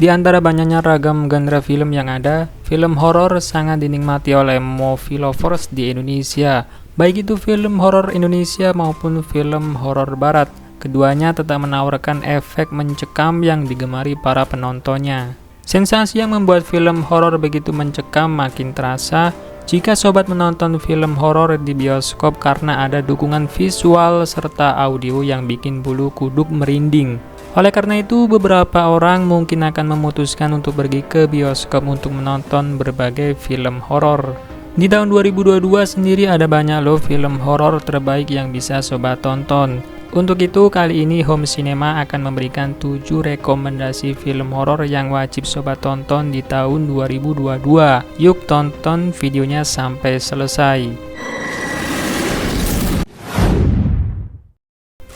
Di antara banyaknya ragam genre film yang ada, film horor sangat dinikmati oleh movie lovers di Indonesia. Baik itu film horor Indonesia maupun film horor barat, keduanya tetap menawarkan efek mencekam yang digemari para penontonnya. Sensasi yang membuat film horor begitu mencekam makin terasa jika sobat menonton film horor di bioskop karena ada dukungan visual serta audio yang bikin bulu kuduk merinding. Oleh karena itu, beberapa orang mungkin akan memutuskan untuk pergi ke bioskop untuk menonton berbagai film horor. Di tahun 2022 sendiri ada banyak loh film horor terbaik yang bisa sobat tonton. Untuk itu, kali ini Home Cinema akan memberikan 7 rekomendasi film horor yang wajib sobat tonton di tahun 2022. Yuk tonton videonya sampai selesai.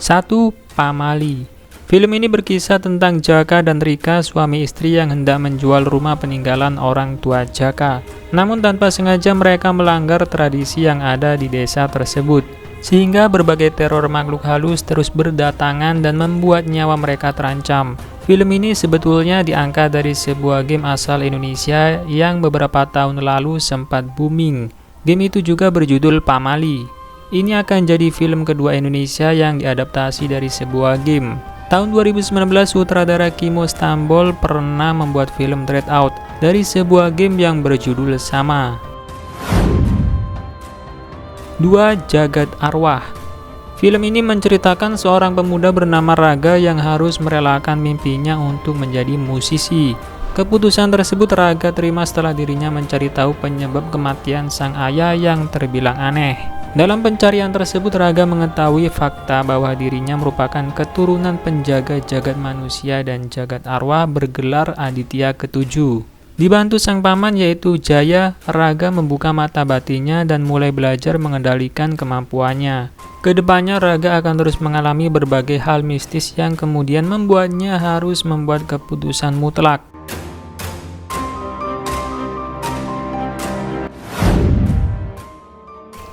1. Pamali. Film ini berkisah tentang Jaka dan Rika, suami istri yang hendak menjual rumah peninggalan orang tua Jaka. Namun tanpa sengaja mereka melanggar tradisi yang ada di desa tersebut, sehingga berbagai teror makhluk halus terus berdatangan dan membuat nyawa mereka terancam. Film ini sebetulnya diangkat dari sebuah game asal Indonesia yang beberapa tahun lalu sempat booming. Game itu juga berjudul Pamali. Ini akan jadi film kedua Indonesia yang diadaptasi dari sebuah game. Tahun 2019, sutradara Kimo Stambol pernah membuat film Dread Out dari sebuah game yang berjudul sama. 2. Jagat Arwah. Film ini menceritakan seorang pemuda bernama Raga yang harus merelakan mimpinya untuk menjadi musisi. Keputusan tersebut Raga terima setelah dirinya mencari tahu penyebab kematian sang ayah yang terbilang aneh. Dalam pencarian tersebut, Raga mengetahui fakta bahwa dirinya merupakan keturunan penjaga jagat manusia dan jagat arwah bergelar Aditya Ketujuh. Dibantu sang paman yaitu Jaya, Raga membuka mata batinnya dan mulai belajar mengendalikan kemampuannya. Kedepannya Raga akan terus mengalami berbagai hal mistis yang kemudian membuatnya harus membuat keputusan mutlak.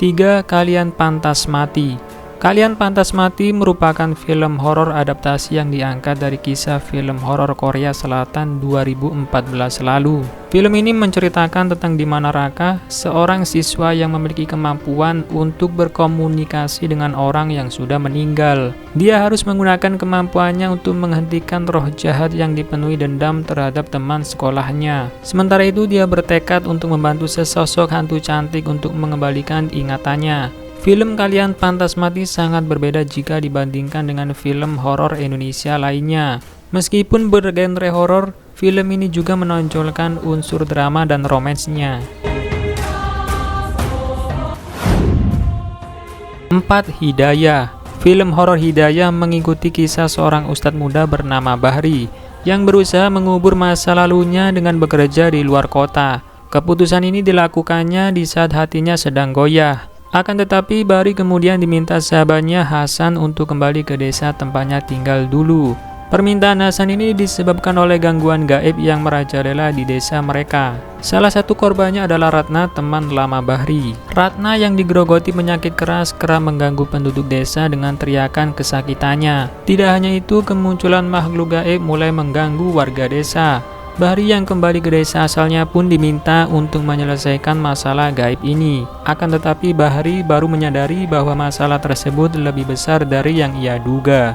3. Kalian Pantas Mati. Kalian Pantas Mati merupakan film horor adaptasi yang diangkat dari kisah film horor Korea Selatan 2014 lalu. Film ini menceritakan tentang Dimana Raka, seorang siswa yang memiliki kemampuan untuk berkomunikasi dengan orang yang sudah meninggal. Dia harus menggunakan kemampuannya untuk menghentikan roh jahat yang dipenuhi dendam terhadap teman sekolahnya. Sementara itu, dia bertekad untuk membantu sesosok hantu cantik untuk mengembalikan ingatannya. Film Kalian Pantas Mati sangat berbeda jika dibandingkan dengan film horor Indonesia lainnya. Meskipun bergenre horor, film ini juga menonjolkan unsur drama dan romansnya. 4. Hidayah. Film horor Hidayah mengikuti kisah seorang ustadz muda bernama Bahri yang berusaha mengubur masa lalunya dengan bekerja di luar kota. Keputusan ini dilakukannya di saat hatinya sedang goyah. Akan tetapi Bahri kemudian diminta sahabatnya Hasan untuk kembali ke desa tempatnya tinggal dulu. Permintaan Hasan ini disebabkan oleh gangguan gaib yang merajalela di desa mereka. Salah satu korbannya adalah Ratna, teman lama Bahri. Ratna yang digerogoti penyakit keras kerap mengganggu penduduk desa dengan teriakan kesakitannya. Tidak hanya itu, kemunculan makhluk gaib mulai mengganggu warga desa. Bahri yang kembali ke desa asalnya pun diminta untuk menyelesaikan masalah gaib ini. Akan tetapi Bahri baru menyadari bahwa masalah tersebut lebih besar dari yang ia duga.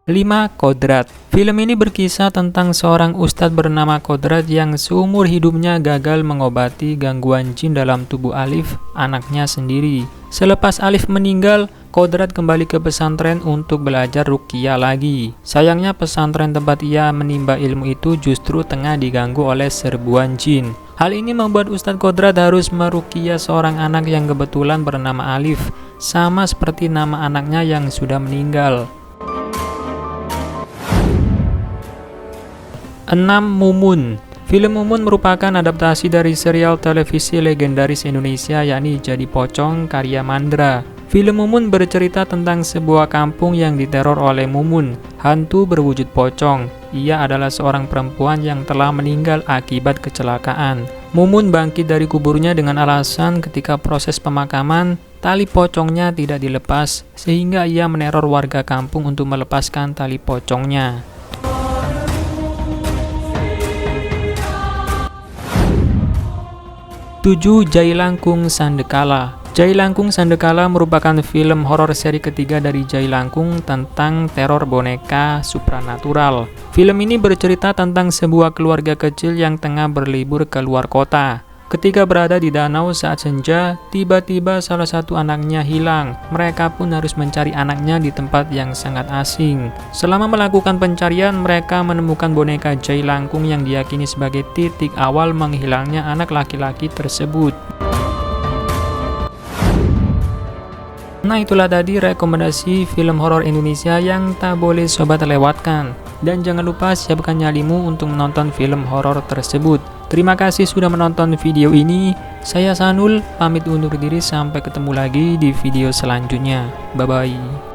5. Kodrat. Film ini berkisah tentang seorang ustadz bernama Kodrat yang seumur hidupnya gagal mengobati gangguan jin dalam tubuh Alif, anaknya sendiri. Selepas Alif meninggal, Kodrat kembali ke pesantren untuk belajar ruqyah lagi. Sayangnya pesantren tempat ia menimba ilmu itu justru tengah diganggu oleh serbuan jin. Hal ini membuat Ustadz Kodrat harus meruqyah seorang anak yang kebetulan bernama Alif, sama seperti nama anaknya yang sudah meninggal. 6. Mumun. Film Mumun merupakan adaptasi dari serial televisi legendaris Indonesia yakni Jadi Pocong karya Mandra. Film Mumun bercerita tentang sebuah kampung yang diteror oleh Mumun, hantu berwujud pocong. Ia adalah seorang perempuan yang telah meninggal akibat kecelakaan. Mumun bangkit dari kuburnya dengan alasan ketika proses pemakaman, tali pocongnya tidak dilepas, sehingga ia meneror warga kampung untuk melepaskan tali pocongnya. 7. Jailangkung Sandekala. Jailangkung Sandekala merupakan film horor seri ketiga dari Jailangkung tentang teror boneka supranatural. Film ini bercerita tentang sebuah keluarga kecil yang tengah berlibur ke luar kota. Ketika berada di danau saat senja, tiba-tiba salah satu anaknya hilang. Mereka pun harus mencari anaknya di tempat yang sangat asing. Selama melakukan pencarian, mereka menemukan boneka Jailangkung yang diyakini sebagai titik awal menghilangnya anak laki-laki tersebut. Nah, itulah tadi rekomendasi film horor Indonesia yang tak boleh sobat lewatkan. Dan jangan lupa siapkan nyalimu untuk menonton film horor tersebut. Terima kasih sudah menonton video ini. Saya Sanul, pamit undur diri, sampai ketemu lagi di video selanjutnya. Bye-bye.